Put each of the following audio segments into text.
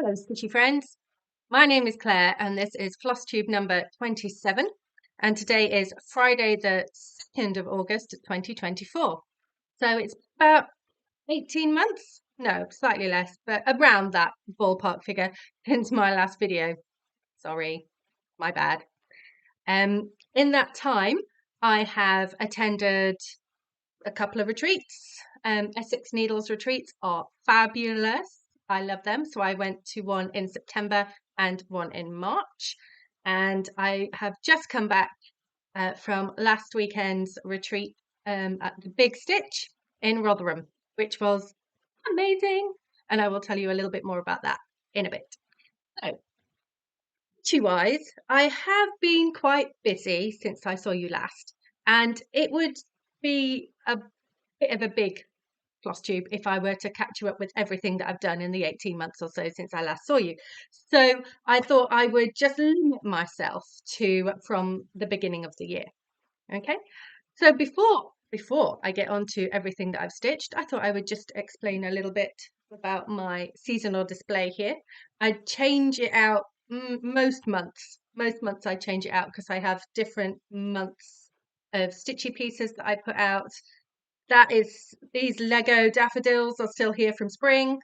Hello, Stitchy friends. My name is Claire, and this is Flosstube number 27. And today is Friday, the 2nd of August, 2024. So it's about 18 months, no, slightly less, but around that ballpark figure since my last video. Sorry, my bad. In that time, I have attended a couple of retreats. Essex Needles retreats are fabulous. I love them. So I went to one in September and one in March. And I have just come back from last weekend's retreat at the Big Stitch in Rotherham, which was amazing. And I will tell you a little bit more about that in a bit. So, wise, I have been quite busy since I saw you last. And it would be a bit of a big Flosstube if I were to catch you up with everything that I've done in the 18 months or so since I last saw you. So I thought I would just limit myself to from the beginning of the year. Okay. So before I get on to everything that I've stitched, I thought I would just explain a little bit about my seasonal display here. I change it out most months. Most months I change it out because I have different months of stitchy pieces that I put out. That is, these Lego daffodils are still here from spring.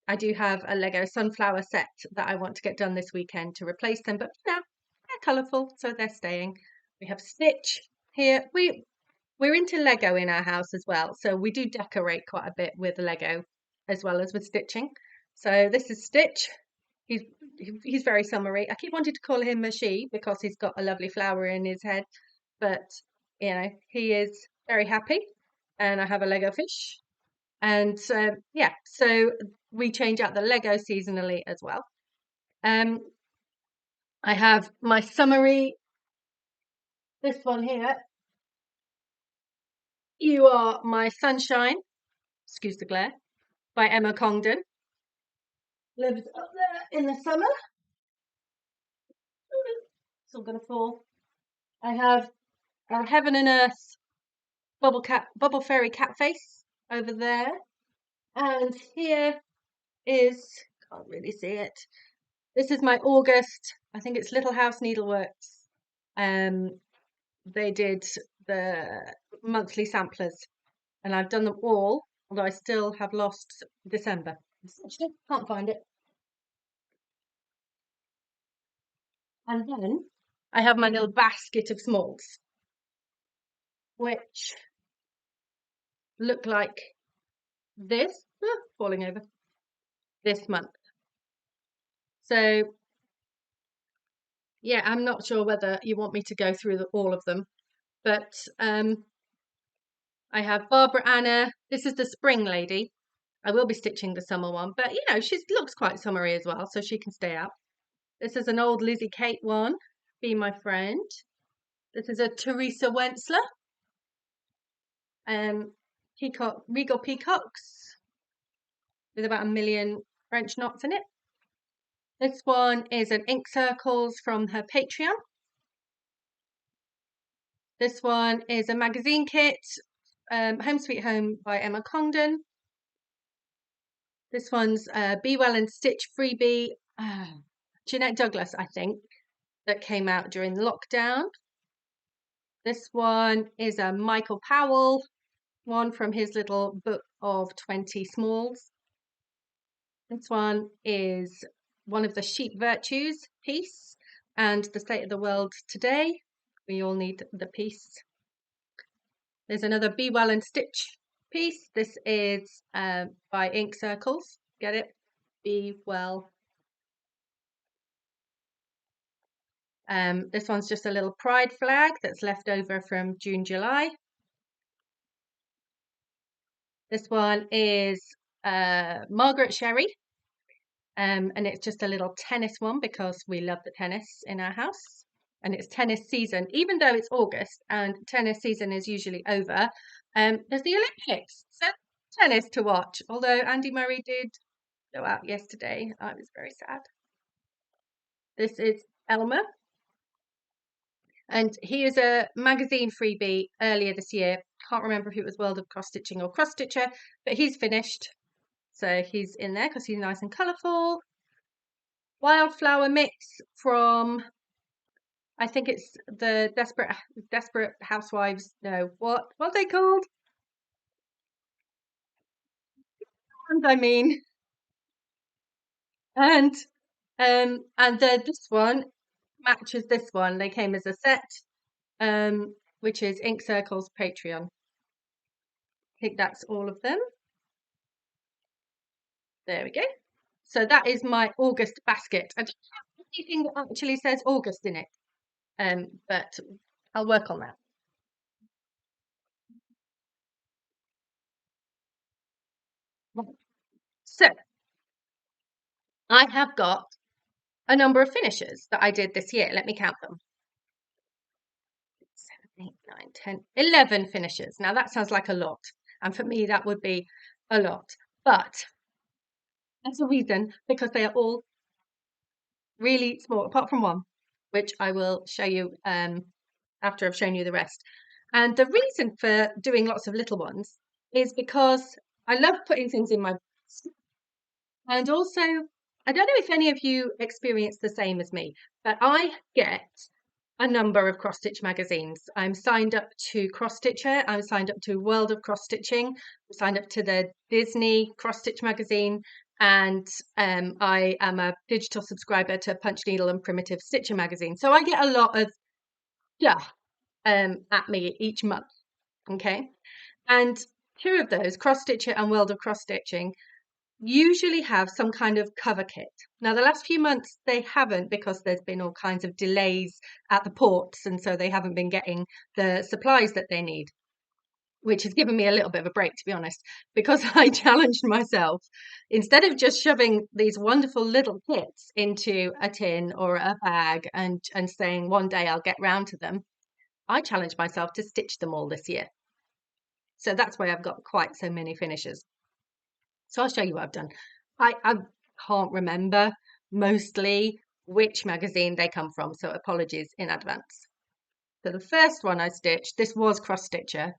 I do have a Lego sunflower set that I want to get done this weekend to replace them, but now they're colourful, so they're staying. We have Stitch here. We're into Lego in our house as well, so we do decorate quite a bit with Lego as well as with stitching. So this is Stitch. He's very summery. I keep wanting to call him a she because he's got a lovely flower in his head, but you know, he is very happy. And I have a Lego fish. And yeah, so we change out the Lego seasonally as well. I have my summary, this one here. You Are My Sunshine, excuse the glare, by Emma Congdon. Lives up there in the summer. It's all gonna fall. I have a Heaven and Earth Bubble Fairy cat face over there. And here is, can't really see it. This is my August, I think it's Little House Needleworks. They did the monthly samplers and I've done them all, although I still have lost December. Can't find it. And then I have my little basket of smalls, which look like this, falling over, this month. So yeah, I'm not sure whether you want me to go through all of them, but I have Barbara Anna. This is the spring lady. I will be stitching the summer one, but you know, she looks quite summery as well, so she can stay out. This is an old Lizzie Kate one, Be My Friend. This is a Teresa Wentzler. Regal Peacocks with about 1 million French knots in it. This one is an Ink Circles from her Patreon. This one is a magazine kit, Home Sweet Home by Emma Congdon. This one's Be Well and Stitch freebie, Jeanette Douglas, I think, that came out during the lockdown. This one is a Michael Powell one from his little book of 20 smalls. This one is one of the Sheep Virtues piece and the State of the World Today. We all need the piece. There's another Be Well and Stitch piece. This is by Ink Circles. Get it? Be Well. This one's just a little pride flag that's left over from June, July. This one is Margaret Sherry. And it's just a little tennis one because we love the tennis in our house. And it's tennis season, even though it's August and tennis season is usually over. There's the Olympics, so tennis to watch. Although Andy Murray did go out yesterday, I was very sad. This is Elmer. And he is a magazine freebie earlier this year. Can't remember if it was World of Cross Stitching or Cross Stitcher, but he's finished. So he's in there because he's nice and colourful. wildflower mix from, I think it's the Desperate Housewives. No, what are they called? I mean, and this one matches this one. They came as a set, which is Ink Circles Patreon. I think that's all of them. There we go. So that is my August basket. I don't have anything that actually says August in it, but I'll work on that. So I have got a number of finishes that I did this year. Let me count them. 7, 8, 9, 10, 11 finishes. Now that sounds like a lot. And for me, that would be a lot. But there's a reason, because they are all really small, apart from one, which I will show you after I've shown you the rest. And the reason for doing lots of little ones is because I love putting things in my basket. And also, I don't know if any of you experience the same as me, but I get a number of cross stitch magazines. I'm signed up to Cross Stitcher, I'm signed up to World of Cross Stitching, I'm signed up to the Disney Cross Stitch magazine, and I am a digital subscriber to Punch Needle and Primitive Stitcher magazine. So I get a lot of stuff at me each month. Okay. And two of those, Cross Stitcher and World of Cross Stitching, usually have some kind of cover kit. Now, the last few months they haven't, because there's been all kinds of delays at the ports, and so they haven't been getting the supplies that they need, which has given me a little bit of a break, to be honest, because I challenged myself. Instead of just shoving these wonderful little kits into a tin or a bag and saying one day I'll get round to them, I challenged myself to stitch them all this year. So that's why I've got quite so many finishes. So I'll show you what I've done. I can't remember mostly which magazine they come from, so apologies in advance. So the first one I stitched, this was Cross Stitcher,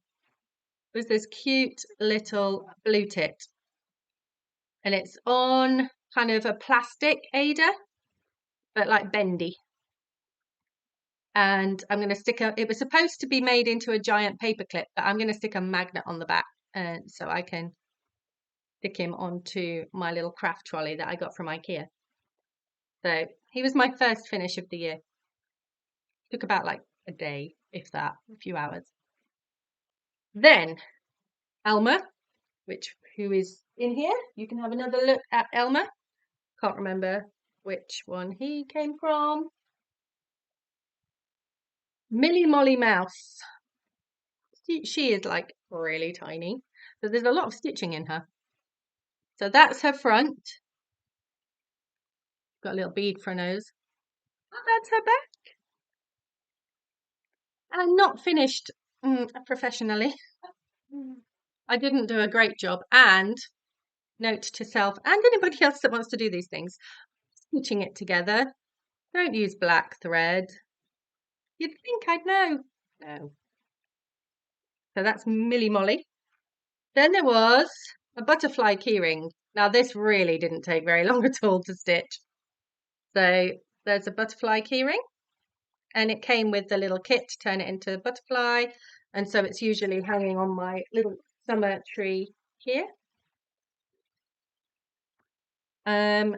was this cute little blue tit. And it's on kind of a plastic Ada, but like bendy. And I'm going to stick it was supposed to be made into a giant paper clip, but I'm going to stick a magnet on the back so I can stick him onto my little craft trolley that I got from IKEA. So he was my first finish of the year. Took about like a day, if that, a few hours. Then Elmer, who is in here. You can have another look at Elmer. Can't remember which one he came from. Millie Molly Mouse. She is like really tiny. So there's a lot of stitching in her. So that's her front. Got a little bead for a nose. Oh, that's her back. And not finished professionally. I didn't do a great job. And note to self and anybody else that wants to do these things, stitching it together. Don't use black thread. You'd think I'd know. No. So that's Millie Molly. Then there was a butterfly keyring. Now this really didn't take very long at all to stitch. So there's a butterfly keyring, and it came with the little kit to turn it into a butterfly. And so it's usually hanging on my little summer tree here. And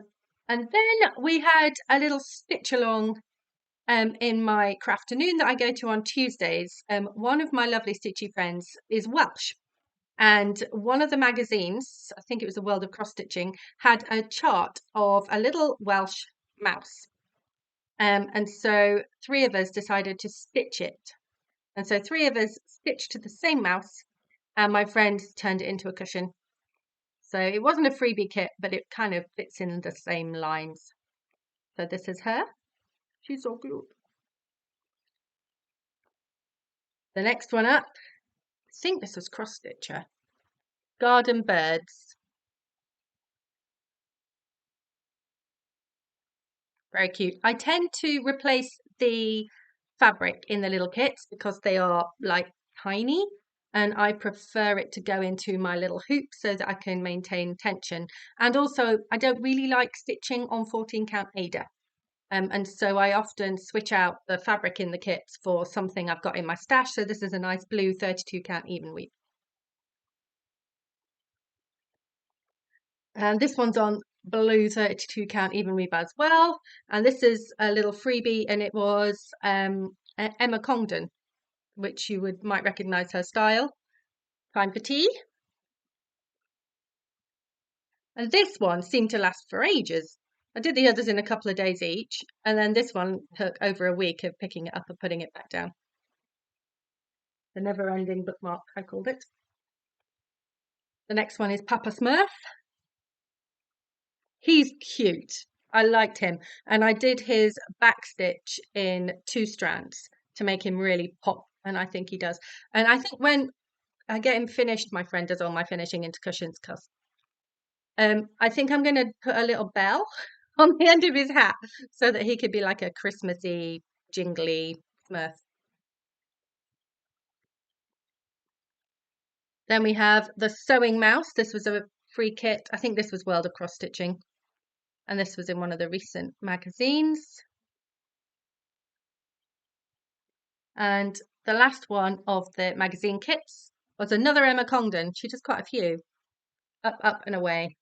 then we had a little stitch along in my crafternoon that I go to on Tuesdays. One of my lovely stitchy friends is Welsh. And one of the magazines, I think it was the World of Cross Stitching, had a chart of a little Welsh mouse. And so 3 of us decided to stitch it. And so 3 of us stitched to the same mouse, and my friend turned it into a cushion. So it wasn't a freebie kit, but it kind of fits in the same lines. So this is her. She's so cute. The next one up, I think this was Cross Stitcher. Garden Birds. Very cute. I tend to replace the fabric in the little kits because they are like tiny. and I prefer it to go into my little hoop so that I can maintain tension. And also, I don't really like stitching on 14 count Aida. And so I often switch out the fabric in the kits for something I've got in my stash. So this is a nice blue 32 count even weave. And this one's on blue 32 count even weave as well. And this is a little freebie, and it was Emma Congdon, which you might recognize her style. Time for tea. And this one seemed to last for ages. I did the others in a couple of days each, and then this one took over a week of picking it up and putting it back down. The never-ending bookmark, I called it. The next one is Papa Smurf. He's cute. I liked him, and I did his backstitch in 2 strands to make him really pop, and I think he does. And I think when I get him finished, my friend does all my finishing into cushions, because I think I'm going to put a little bell on the end of his hat so that he could be like a Christmassy, jingly Smurf. Then we have the Sewing Mouse. This was a free kit. I think this was World of Cross Stitching, and this was in one of the recent magazines. And the last one of the magazine kits was another Emma Congdon. She does quite a few. Up, up and away.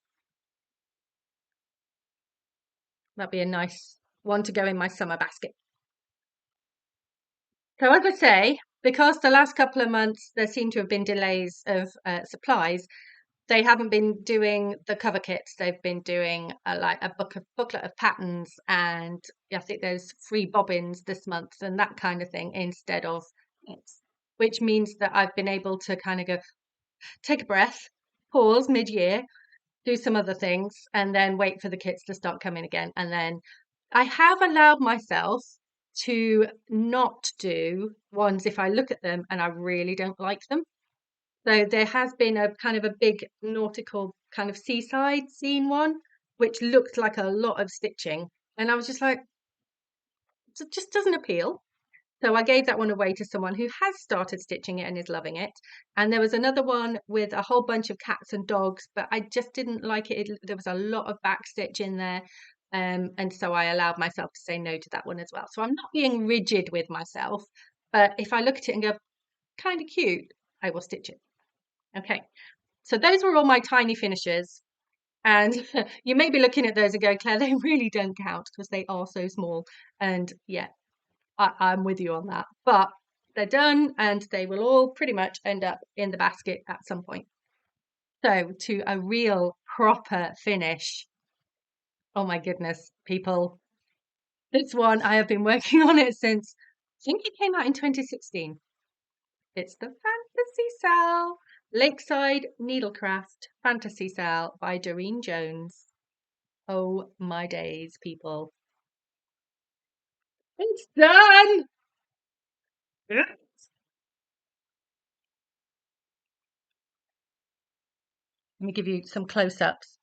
That'd be a nice one to go in my summer basket. So as I say, because the last couple of months there seem to have been delays of supplies, they haven't been doing the cover kits. They've been doing like a booklet of patterns, and I think there's free bobbins this month and that kind of thing instead of kits, which means that I've been able to kind of go, take a breath, pause mid-year, do some other things, and then wait for the kits to start coming again. And then I have allowed myself to not do ones if I look at them and I really don't like them. So there has been a kind of a big nautical kind of seaside scene one, which looked like a lot of stitching. And I was just like, it just doesn't appeal. So I gave that one away to someone who has started stitching it and is loving it. And there was another one with a whole bunch of cats and dogs, but I just didn't like it. There was a lot of backstitch in there. And so I allowed myself to say no to that one as well. So I'm not being rigid with myself, but if I look at it and go, kind of cute, I will stitch it. Okay. So those were all my tiny finishes. And you may be looking at those and go, Claire, they really don't count because they are so small. And yeah, I'm with you on that. But they're done and they will all pretty much end up in the basket at some point. So to a real proper finish. Oh my goodness, people. This one, I have been working on it since, I think it came out in 2016. It's the Fantasy Cell, Lakeside Needlecraft Fantasy Cell by Doreen Jones. Oh my days, people. It's done! Let me give you some close-ups.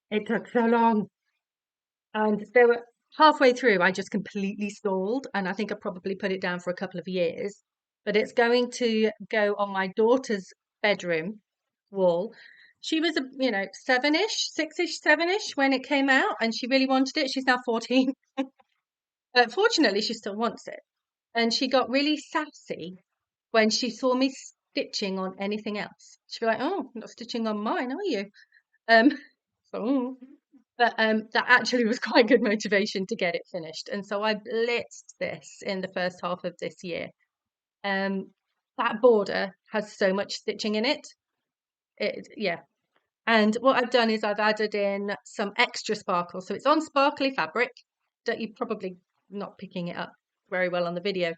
It took so long. And they were halfway through, I just completely stalled. And I think I probably put it down for a couple of years. But it's going to go on my daughter's bedroom wall. She was, seven-ish, six-ish, seven-ish when it came out, and she really wanted it. She's now 14. But fortunately, she still wants it. And she got really sassy when she saw me stitching on anything else. She'd be like, "Oh, not stitching on mine, are you?" Um, so, but that actually was quite good motivation to get it finished. And so I blitzed this in the first half of this year. That border has so much stitching in it. Yeah. And what I've done is I've added in some extra sparkle. So it's on sparkly fabric that you're probably not picking it up very well on the video.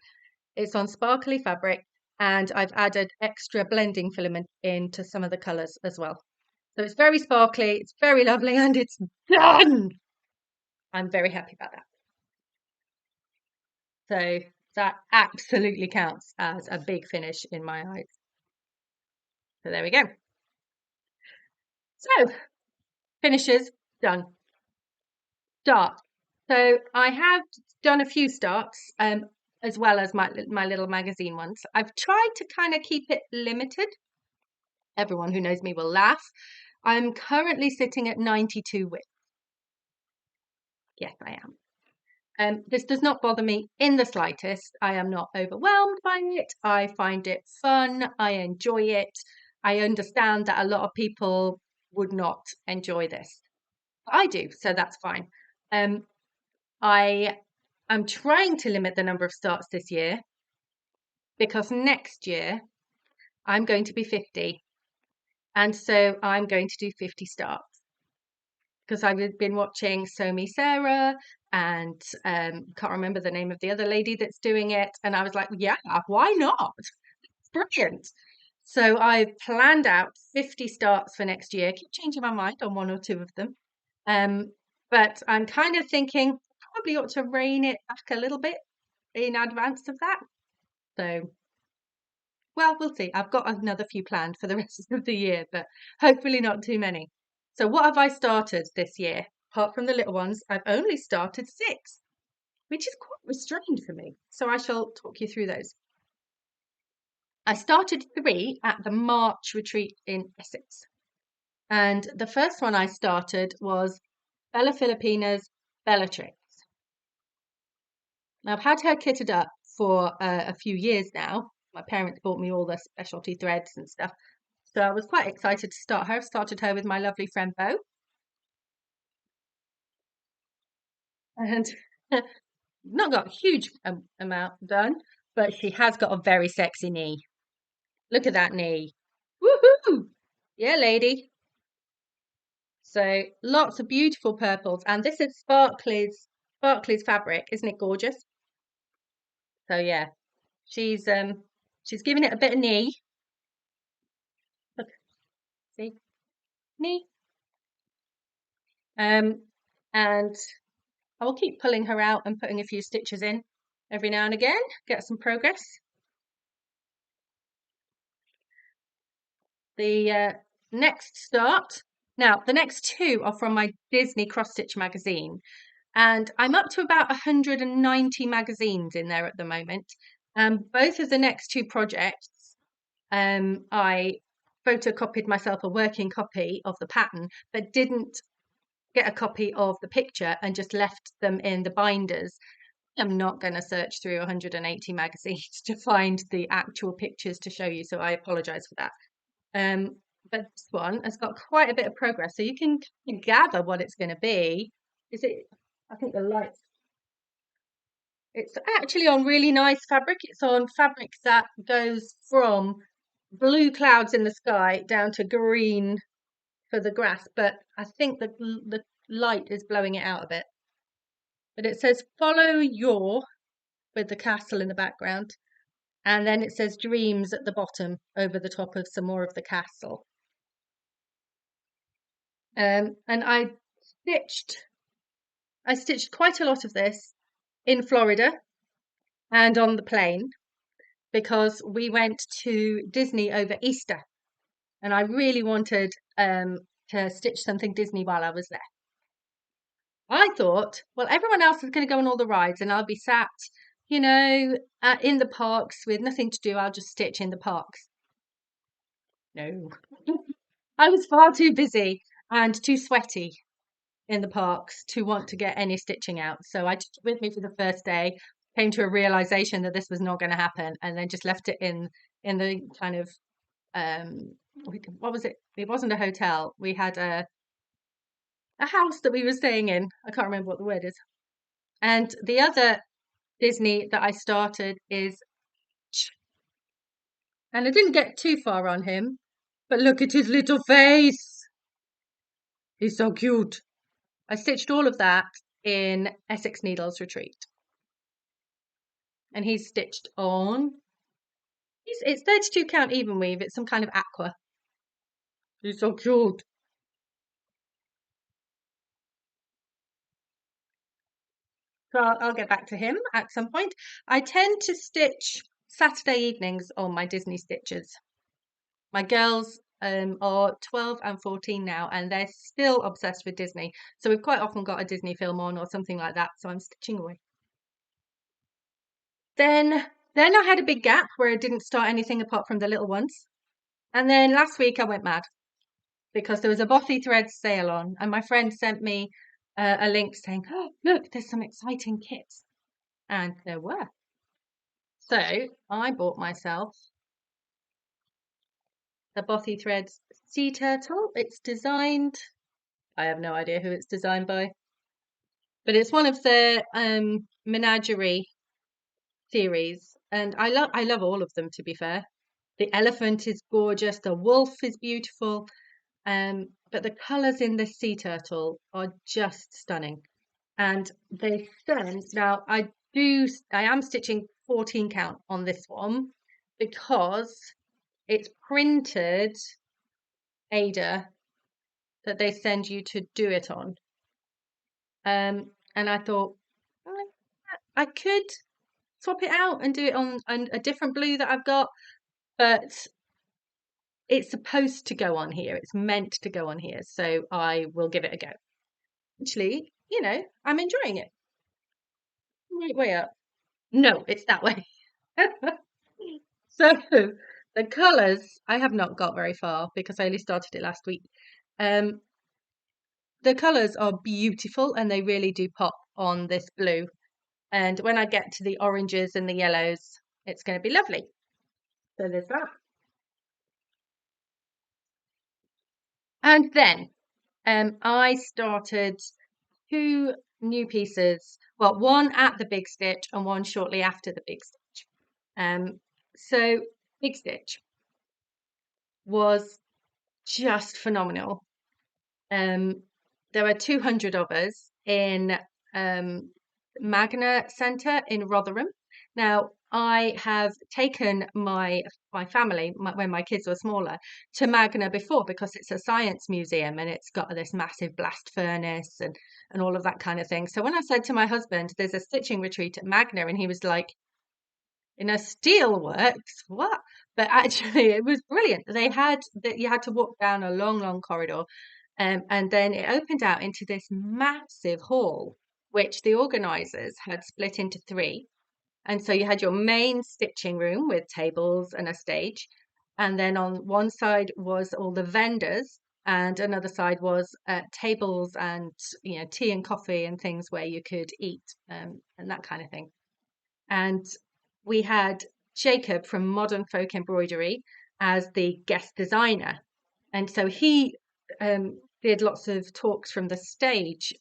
It's on sparkly fabric, and I've added extra blending filament into some of the colours as well. So it's very sparkly, it's very lovely, and it's done. I'm very happy about that. So that absolutely counts as a big finish in my eyes. So there we go. So finishes, done. Start. So I have done a few starts, as well as my little magazine ones. I've tried to kind of keep it limited. Everyone who knows me will laugh. I'm currently sitting at 92 width. Yes, I am. This does not bother me in the slightest. I am not overwhelmed by it. I find it fun. I enjoy it. I understand that a lot of people would not enjoy this. I do, so that's fine. I am trying to limit the number of starts this year because next year I'm going to be 50. And so I'm going to do 50 starts because I've been watching Somi Sarah and can't remember the name of the other lady that's doing it. And I was like, yeah, why not? Brilliant. So I've planned out 50 starts for next year. Keep changing my mind on one or two of them. But I'm kind of thinking probably ought to rein it back a little bit in advance of that. So, well, we'll see. I've got another few planned for the rest of the year, but hopefully not too many. So, what have I started this year? Apart from the little ones, I've only started 6, which is quite restrained for me. So, I shall talk you through those. I started 3 at the March retreat in Essex. And the first one I started was Bella Filipina's Bellatrix. Now, I've had her kitted up for a few years now. My parents bought me all the specialty threads and stuff. So I was quite excited to start her. Started her with my lovely friend Bo. And not got a huge amount done, but she has got a very sexy knee. Look at that knee. Woohoo! Yeah, lady. So lots of beautiful purples. And this is Sparkly's fabric. Isn't it gorgeous? So yeah, she's giving it a bit of knee. Look, see? Knee. And I will keep pulling her out and putting a few stitches in every now and again, get some progress. The next start, now the next 2 are from my Disney cross stitch magazine, and I'm up to about 190 magazines in there at the moment. Both of the next 2 projects, I photocopied myself a working copy of the pattern, but didn't get a copy of the picture and just left them in the binders. I'm not going to search through 180 magazines to find the actual pictures to show you, so I apologize for that. But this one has got quite a bit of progress, so you can gather what it's going to be. Is it? I think the light. It's actually on really nice fabric. It's on fabric that goes from blue clouds in the sky down to green for the grass, but I think the light is blowing it out a bit. But it says follow your with the castle in the background. And then it says dreams at the bottom over the top of some more of the castle. And I stitched quite a lot of this in Florida and on the plane because we went to Disney over Easter and I really wanted to stitch something Disney while I was there. I thought, well, everyone else is going to go on all the rides and I'll be sat, in the parks with nothing to do. I'll just stitch in the parks. No. I was far too busy and too sweaty in the parks to want to get any stitching out. So I took it with me for the first day, came to a realization that this was not going to happen, and then just left it in the kind of what was it? It wasn't a hotel. We had a house that we were staying in. I can't remember what the word is. And the other Disney that I started is, and I didn't get too far on him, but look at his little face. He's so cute. I stitched all of that in Essex Needles Retreat. And he's stitched on, it's 32 count even weave. It's some kind of aqua. He's so cute. So I'll get back to him at some point. I tend to stitch Saturday evenings on my Disney stitches. My girls are 12 and 14 now, and they're still obsessed with Disney. So we've quite often got a Disney film on or something like that. So I'm stitching away. Then I had a big gap where I didn't start anything apart from the little ones. And then last week I went mad because there was a Bothy Threads sale on, and my friend sent me a link saying, "Oh, look, there's some exciting kits," and there were. So I bought myself the Bothy Threads sea turtle. It's designed. I have no idea who it's designed by, but it's one of the menagerie series, and I love all of them, to be fair. The elephant is gorgeous, the wolf is beautiful, but the colours in this sea turtle are just stunning. And they send now I am stitching 14 count on this one because it's printed Ada that they send you to do it on. And I thought I could swap it out and do it on a different blue that I've got, but it's supposed to go on here. It's meant to go on here, so I will give it a go. Actually, I'm enjoying it. Right way up. No, it's that way. So the colours, I have not got very far because I only started it last week. Um, the colours are beautiful and they really do pop on this blue. And when I get to the oranges and the yellows, it's going to be lovely. So there's that. And then I started two new pieces. Well, one at the big stitch and one shortly after the big stitch. So big stitch was just phenomenal. There are 200 of us in Magna Centre in Rotherham. Now, I have taken my family when my kids were smaller to Magna before because it's a science museum and it's got this massive blast furnace and all of that kind of thing. So when I said to my husband, "There's a stitching retreat at Magna," and he was like, "In a steelworks, what?" But actually, it was brilliant. They had that you had to walk down a long, long corridor, and then it opened out into this massive hall, which the organisers had split into three. And so you had your main stitching room with tables and a stage. And then on one side was all the vendors, and another side was tables and tea and coffee and things where you could eat and that kind of thing. And we had Jacob from Modern Folk Embroidery as the guest designer. And so he did lots of talks from the stage,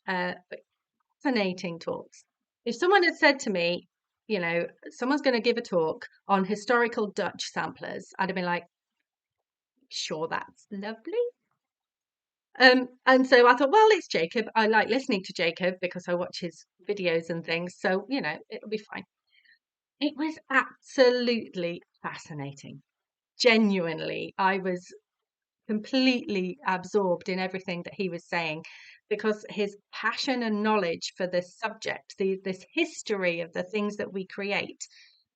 fascinating talks. If someone had said to me, someone's going to give a talk on historical Dutch samplers, I'd have been like, sure, that's lovely. And so I thought, well, it's Jacob. I like listening to Jacob because I watch his videos and things. So, it'll be fine. It was absolutely fascinating. Genuinely, I was completely absorbed in everything that he was saying because his passion and knowledge for this subject, this history of the things that we create,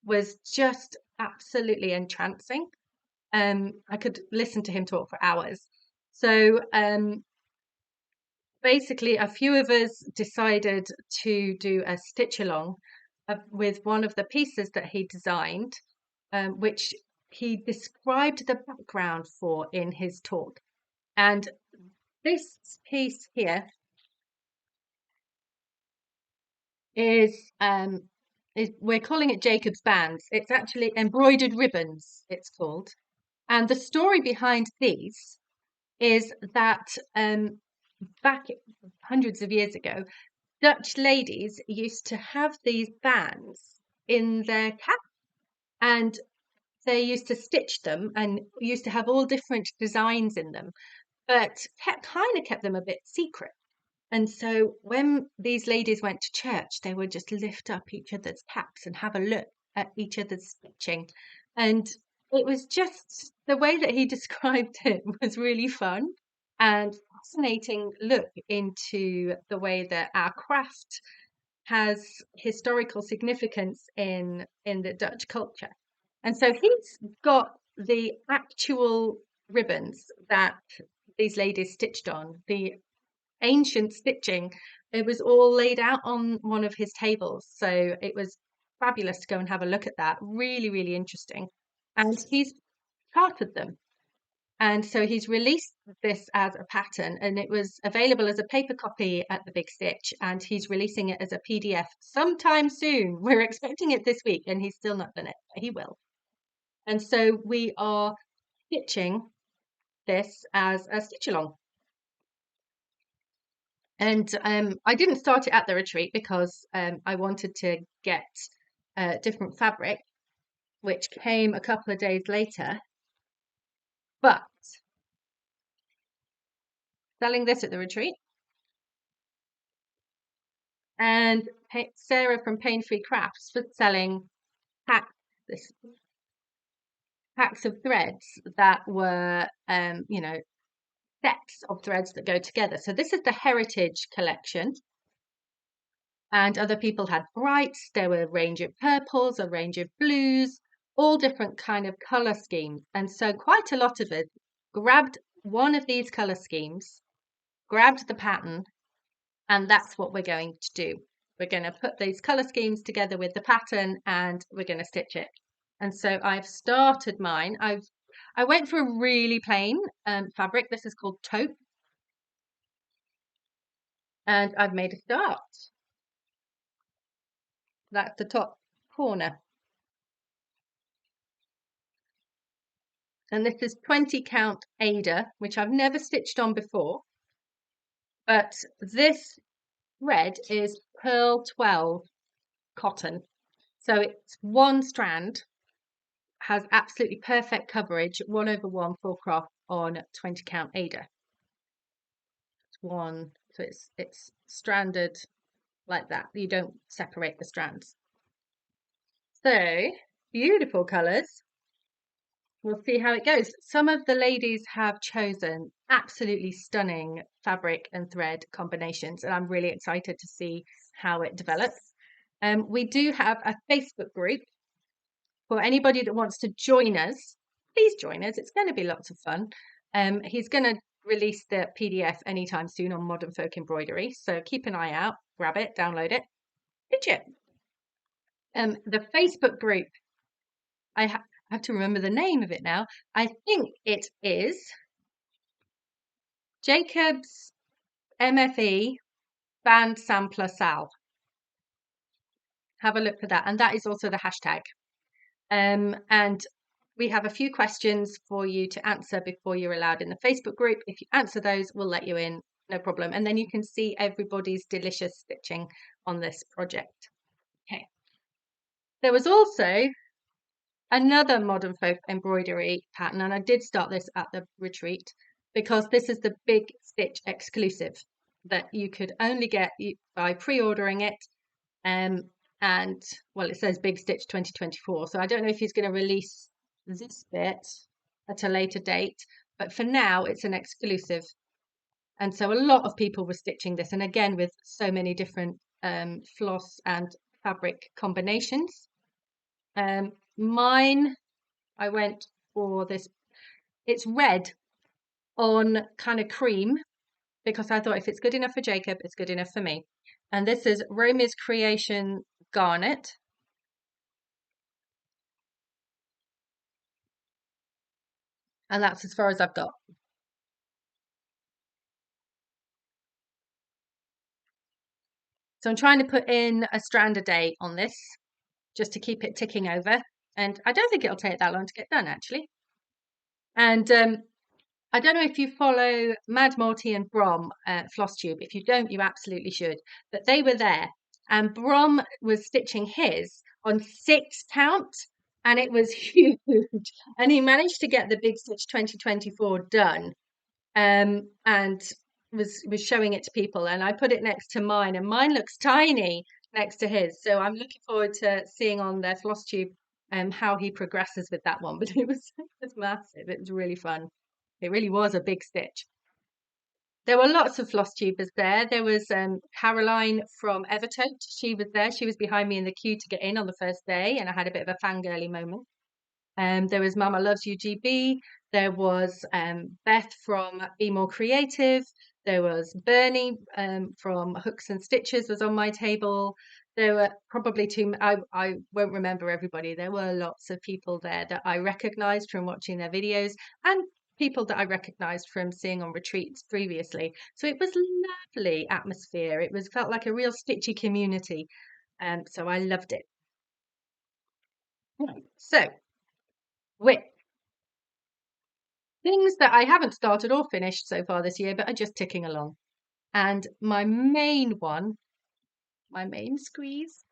was just absolutely entrancing. I could listen to him talk for hours. So basically, a few of us decided to do a stitch along with one of the pieces that he designed, which he described the background for in his talk. And this piece here is we're calling it Jacob's Bands. It's actually embroidered ribbons, it's called. And the story behind these is that back hundreds of years ago, Dutch ladies used to have these bands in their cap, and they used to stitch them and used to have all different designs in them, but kept them a bit secret. And so when these ladies went to church, they would just lift up each other's caps and have a look at each other's stitching. And it was just the way that he described it was really fun and fascinating look into the way that our craft has historical significance in the Dutch culture. And so he's got the actual ribbons that these ladies stitched on, the ancient stitching. It was all laid out on one of his tables. So it was fabulous to go and have a look at that. Really, really interesting. And he's charted them. And so he's released this as a pattern, and it was available as a paper copy at the Big Stitch, and he's releasing it as a PDF sometime soon. We're expecting it this week, and he's still not done it, but he will. And so we are stitching this as a stitch along. And I didn't start it at the retreat because I wanted to get different fabric, which came a couple of days later. But selling this at the retreat, and Sarah from Pain Free Crafts was selling packs of threads that were, sets of threads that go together. So this is the Heritage collection. And other people had brights. There were a range of purples, a range of blues, all different kind of color schemes. And so quite a lot of us grabbed one of these color schemes, grabbed the pattern, and that's what we're going to do. We're going to put these color schemes together with the pattern and we're going to stitch it. And so I've started mine. I went for a really plain fabric. This is called taupe. And I've made a start. That's the top corner. And this is 20 count Ada, which I've never stitched on before. But this thread is Pearl 12 cotton. So it's one strand, has absolutely perfect coverage, 1/1 full crop on 20 count Ada. It's one, so it's stranded like that. You don't separate the strands. So beautiful colours. We'll see how it goes. Some of the ladies have chosen absolutely stunning fabric and thread combinations, and I'm really excited to see how it develops. We do have a Facebook group for anybody that wants to join us. Please join us. It's going to be lots of fun. He's going to release the PDF anytime soon on Modern Folk Embroidery, so keep an eye out, grab it, download it, stitch it. The Facebook group, I have to remember the name of it now. I think it is Jacob's MFE Band Sampler Sal. Have a look for that. And that is also the hashtag. And we have a few questions for you to answer before you're allowed in the Facebook group. If you answer those, we'll let you in, no problem. And then you can see everybody's delicious stitching on this project. Okay. There was also another Modern Folk embroidery pattern, and I did start this at the retreat because this is the Big Stitch exclusive that you could only get by pre-ordering it. And well, it says Big Stitch 2024, so I don't know if he's going to release this bit at a later date, but for now it's an exclusive. And so a lot of people were stitching this, and again with so many different floss and fabric combinations. Mine, I went for this, it's red on kind of cream, because I thought if it's good enough for Jacob, it's good enough for me. And this is Romy's Creation Garnet. And that's as far as I've got. So I'm trying to put in a strand a day on this, just to keep it ticking over. And I don't think it'll take that long to get done, actually. And I don't know if you follow Mad Morty and Brom Flosstube. If you don't, you absolutely should. But they were there, and Brom was stitching his on 6 count, and it was huge. And he managed to get the Big Stitch 2024 done, and was showing it to people. And I put it next to mine, and mine looks tiny next to his. So I'm looking forward to seeing on their Flosstube how he progresses with that one. But it was massive. It was really fun. It really was a big stitch. There were lots of floss tubers there. There was Caroline from Everton. She was there. She was behind me in the queue to get in on the first day, and I had a bit of a fangirly moment. There was Mama Loves UGB. There was Beth from Be More Creative. There was Bernie from Hooks and Stitches was on my table. There were probably I won't remember everybody. There were lots of people there that I recognized from watching their videos and people that I recognized from seeing on retreats previously. So it was lovely atmosphere. It was felt like a real stitchy community. So I loved it. Right. So with things that I haven't started or finished so far this year, but are just ticking along. And my main one, my main squeeze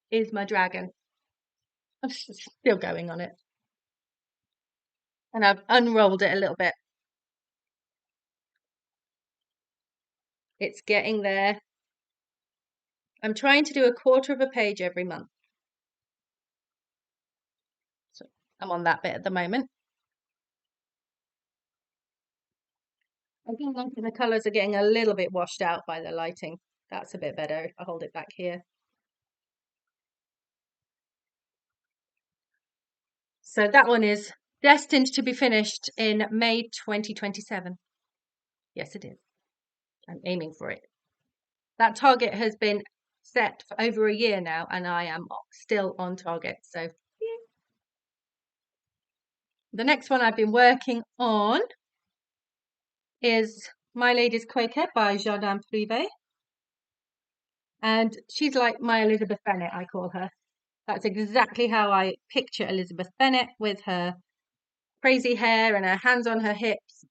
is my dragon. I'm still going on it. And I've unrolled it a little bit. It's getting there. I'm trying to do a quarter of a page every month. So I'm on that bit at the moment. I think the colours are getting a little bit washed out by the lighting. That's a bit better. I'll hold it back here. So that one is destined to be finished in May 2027. Yes, it is. I'm aiming for it. That target has been set for over a year now, and I am still on target. So yeah. The next one I've been working on is My Lady's Quaker by Jardin Privé. And she's like my Elizabeth Bennet, I call her. That's exactly how I picture Elizabeth Bennet, with her crazy hair and her hands on her hips.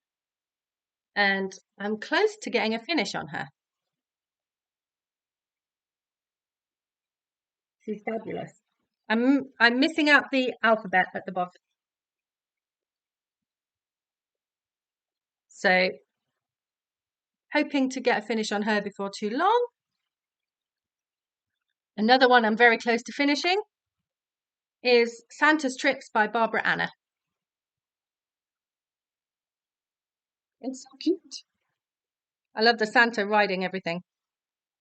And I'm close to getting a finish on her. She's fabulous. I'm missing out the alphabet at the bottom. So hoping to get a finish on her before too long. Another one I'm very close to finishing is Santa's Trips by Barbara Anna. It's so cute. I love the Santa riding everything.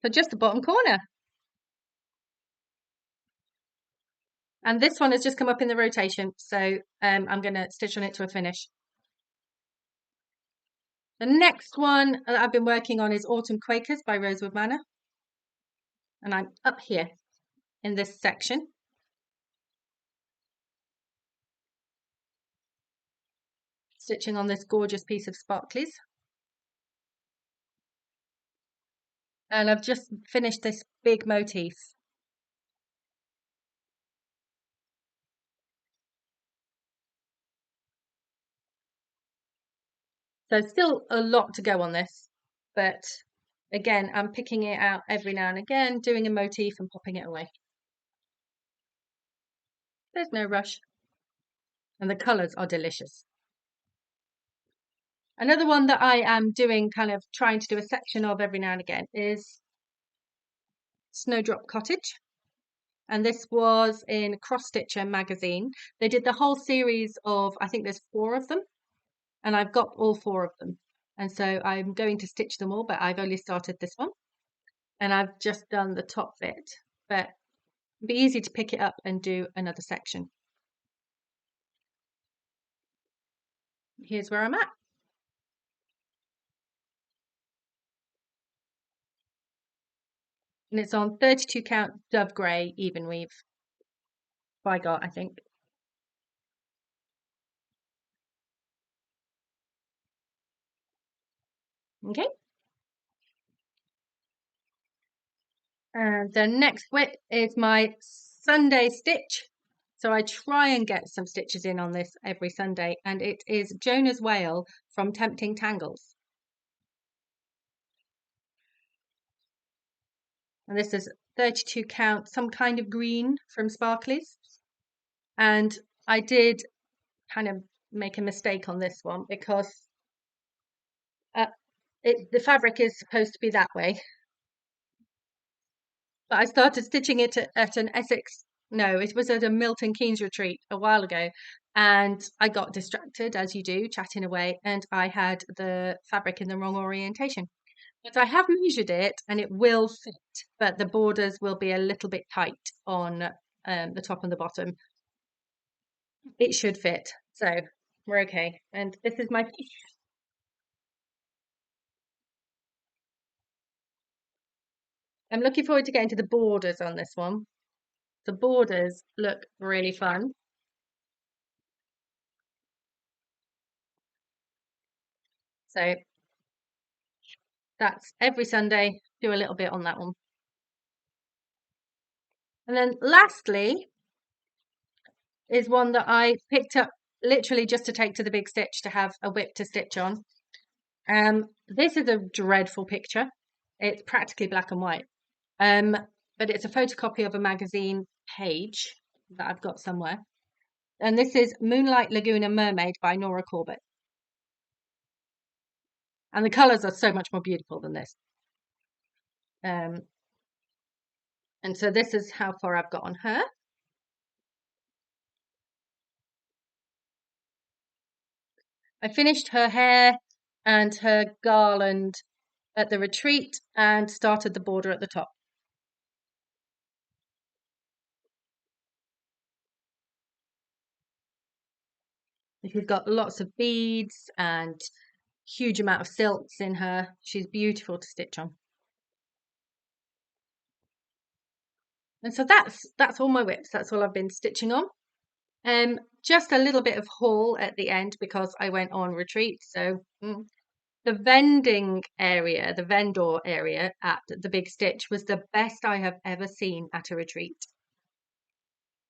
So just the bottom corner. And this one has just come up in the rotation, so I'm going to stitch on it to a finish. The next one that I've been working on is Autumn Quakers by Rosewood Manor. And I'm up here in this section. Stitching on this gorgeous piece of sparklies. And I've just finished this big motif. So still a lot to go on this, but again, I'm picking it out every now and again, doing a motif and popping it away. There's no rush. And the colours are delicious. Another one that I am doing, kind of trying to do a section of every now and again, is Snowdrop Cottage. And this was in Cross Stitcher magazine. They did the whole series of, I think there's 4 of them, and I've got all 4 of them. And so I'm going to stitch them all, but I've only started this one. And I've just done the top bit, but it'd be easy to pick it up and do another section. Here's where I'm at. And it's on 32 count Dove Grey even weave by God, I think. Okay. And the next width is my Sunday stitch. So I try and get some stitches in on this every Sunday, and it is Jonah's Whale from Tempting Tangles. And this is 32 count, some kind of green from Sparklies. And I did kind of make a mistake on this one because the fabric is supposed to be that way. But I started stitching it at an Essex, no, it was at a Milton Keynes retreat a while ago. And I got distracted, as you do, chatting away, and I had the fabric in the wrong orientation. But I have measured it and it will fit, but the borders will be a little bit tight on the top and the bottom. It should fit. So we're okay. And this is my piece. I'm looking forward to getting to the borders on this one. The borders look really fun. So that's every Sunday, do a little bit on that one. And then lastly is one that I picked up literally just to take to the big stitch to have a whip to stitch on. This is a dreadful picture. It's practically black and white. But it's a photocopy of a magazine page that I've got somewhere. And this is Moonlight Laguna Mermaid by Nora Corbett. And the colours are so much more beautiful than this. And so this is how far I've got on her. I finished her hair and her garland at the retreat and started the border at the top. She's got lots of beads and huge amount of silks in her. She's beautiful to stitch on. And so that's all my whips. That's all I've been stitching on. Just a little bit of haul at the end because I went on retreat. So the vending area, the vendor area at the Big Stitch was the best I have ever seen at a retreat.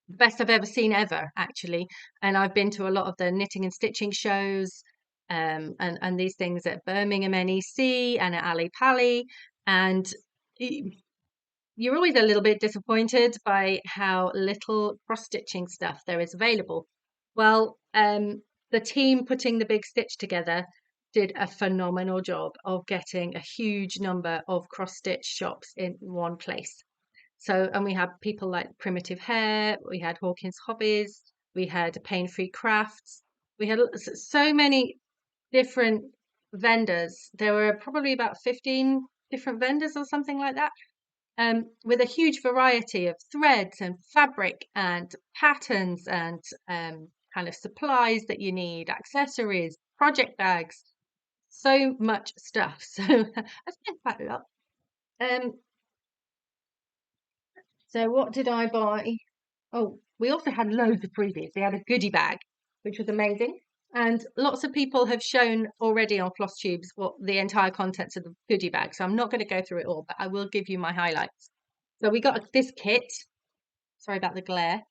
The best I've ever seen ever, actually. And I've been to a lot of the knitting and stitching shows, and these things at Birmingham NEC and at Ali Pali. And you're always a little bit disappointed by how little cross-stitching stuff there is available. Well, the team putting the Big Stitch together did a phenomenal job of getting a huge number of cross-stitch shops in one place. So, and we had people like Primitive Hair, we had Hawkins Hobbies, we had Pain Free Crafts, we had so many different vendors. There were probably about 15 different vendors or something like that, with a huge variety of threads and fabric and patterns and kind of supplies that you need, accessories, project bags, so much stuff. So I spent quite a lot. So what did I buy? Oh, we also had loads of freebies. We had a goodie bag, which was amazing. And lots of people have shown already on Flosstubes what the entire contents of the goodie bag. So I'm not going to go through it all, but I will give you my highlights. So we got this kit. Sorry about the glare.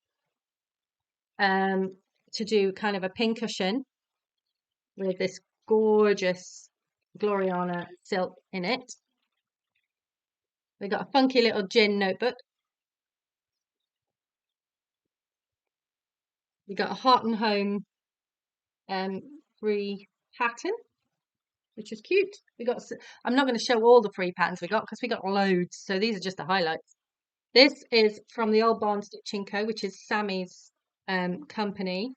To do kind of a pincushion with this gorgeous Gloriana silk in it. We got a funky little gin notebook. We got a Heart and Home free pattern, which is cute. We got. I'm not going to show all the free patterns we got because we got loads. So these are just the highlights. This is from the Old Barn Stitching Co, which is Sammy's company,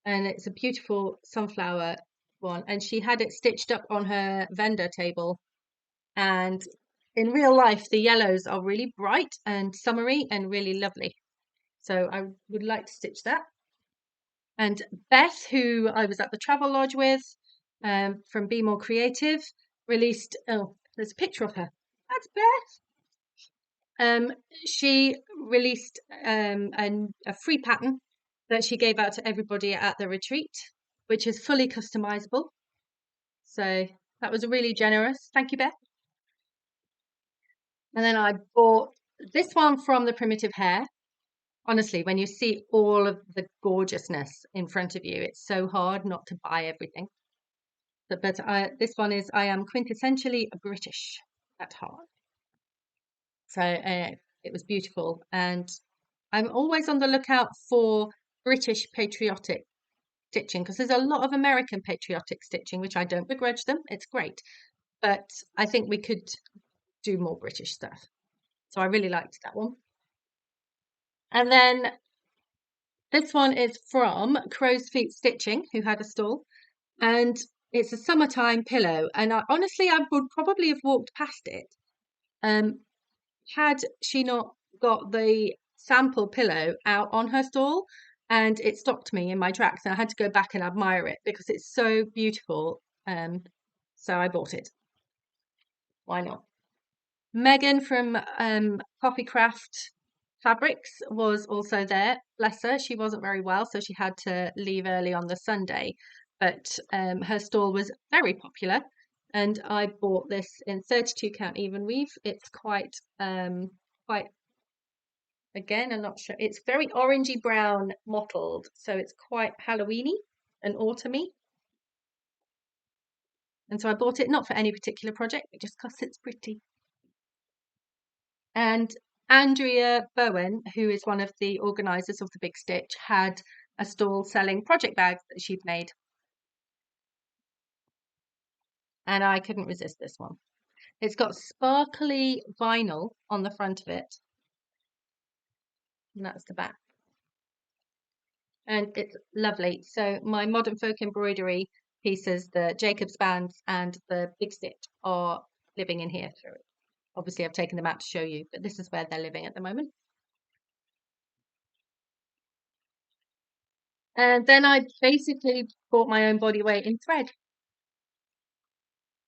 and it's a beautiful sunflower one. And she had it stitched up on her vendor table. And in real life, the yellows are really bright and summery and really lovely. So I would like to stitch that. And Beth, who I was at the travel lodge with, from Be More Creative, released. Oh, there's a picture of her. That's Beth. She released a free pattern that she gave out to everybody at the retreat, which is fully customizable. So that was really generous. Thank you, Beth. And then I bought this one from the Primitive Hair. Honestly, when you see all of the gorgeousness in front of you, it's so hard not to buy everything. But this one is I am quintessentially British at heart. So it was beautiful. And I'm always on the lookout for British patriotic stitching because there's a lot of American patriotic stitching, which I don't begrudge them. It's great. But I think we could do more British stuff. So I really liked that one. And then this one is from Crow's Feet Stitching, who had a stall. And it's a summertime pillow. And honestly, I would probably have walked past it had she not got the sample pillow out on her stall. and it stopped me in my tracks, and I had to go back and admire it because it's so beautiful. So I bought it. Why not? Megan from Coffee Craft Fabrics was also there. Bless her, she wasn't very well, so she had to leave early on the Sunday. But her stall was very popular, and I bought this in 32 count even weave. It's quite again, I'm not sure. It's very orangey brown mottled, so it's quite Halloweeny and autumny. And so I bought it not for any particular project, but just because it's pretty. And Andrea Bowen, who is one of the organisers of the Big Stitch, had a stall selling project bags that she'd made. And I couldn't resist this one. It's got sparkly vinyl on the front of it. And that's the back. And it's lovely. So my modern folk embroidery pieces, the Jacob's bands and the Big Stitch, are living in here through it. Obviously, I've taken them out to show you, but this is where they're living at the moment. And then I basically bought my own body weight in thread.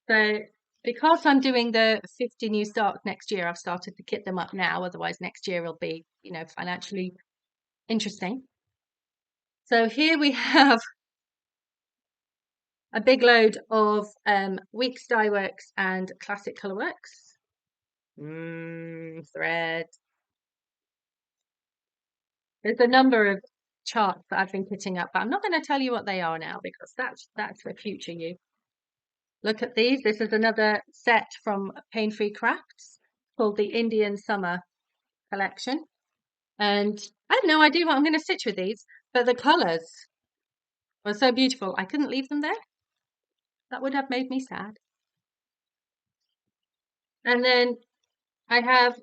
So because I'm doing the 50 new starts next year, I've started to kit them up now. Otherwise, next year will be, financially interesting. So here we have a big load of Weeks Dye Works and Classic Colourworks. Thread. There's a number of charts that I've been kitting up, but I'm not going to tell you what they are now because that's for future you. Look at these. This is another set from Pain Free Crafts called the Indian Summer Collection. And I have no idea what I'm going to stitch with these, but the colours were so beautiful. I couldn't leave them there. That would have made me sad. And then I have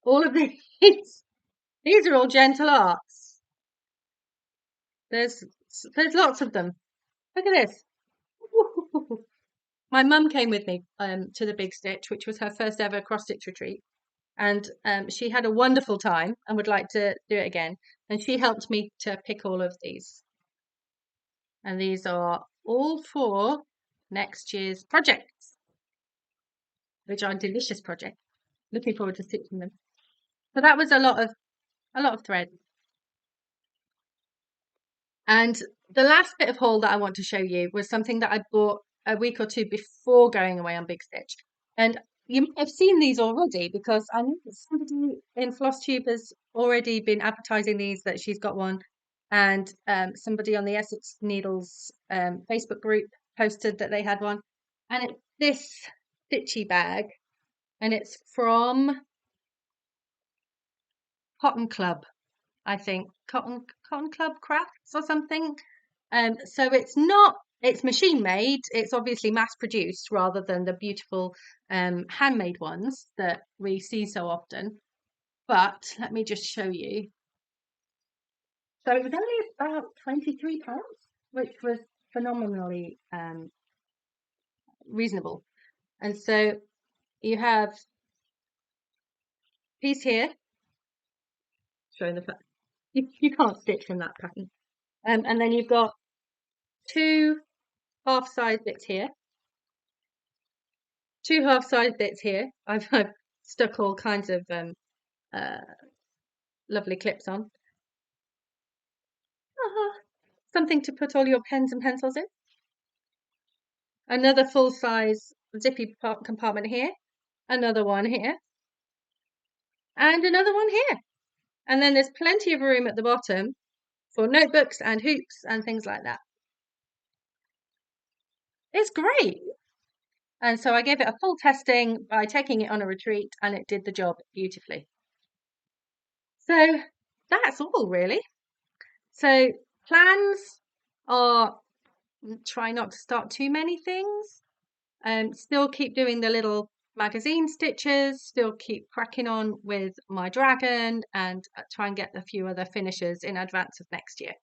all of these. These are all gentle arts. There's lots of them. Look at this. My mum came with me to the Big Stitch, which was her first ever cross stitch retreat. And she had a wonderful time and would like to do it again. And she helped me to pick all of these. And these are all for next year's projects, which are delicious projects. Looking forward to stitching them. So that was a lot of thread. And the last bit of haul that I want to show you was something that I bought a week or two before going away on Big Stitch. And you might have seen these already because I know that somebody in Flosstube has already been advertising these, that she's got one. And somebody on the Essex Needles Facebook group posted that they had one. And it's this stitchy bag. And it's from Cotton Club, I think. Cotton Club Crafts or something. So it's machine made. It's obviously mass produced rather than the beautiful handmade ones that we see so often. But let me just show you. So it was only about £23, which was phenomenally reasonable. And so you have a piece here showing the pattern. You can't stitch from that pattern. And then you've got two half-size bits here. Two half-size bits here. I've stuck all kinds of lovely clips on. Something to put all your pens and pencils in. Another full-size zippy compartment here. Another one here. And another one here. And then there's plenty of room at the bottom for notebooks and hoops and things like that. It's great. And so I gave it a full testing by taking it on a retreat, and it did the job beautifully. So that's all really. So plans are try not to start too many things. Still keep doing the little magazine stitches, still keep cracking on with my dragon, and try and get a few other finishes in advance of next year.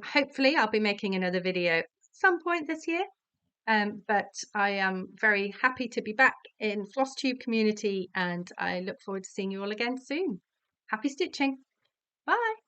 Hopefully I'll be making another video some point this year. But I am very happy to be back in Flosstube community, and I look forward to seeing you all again soon. Happy stitching! Bye.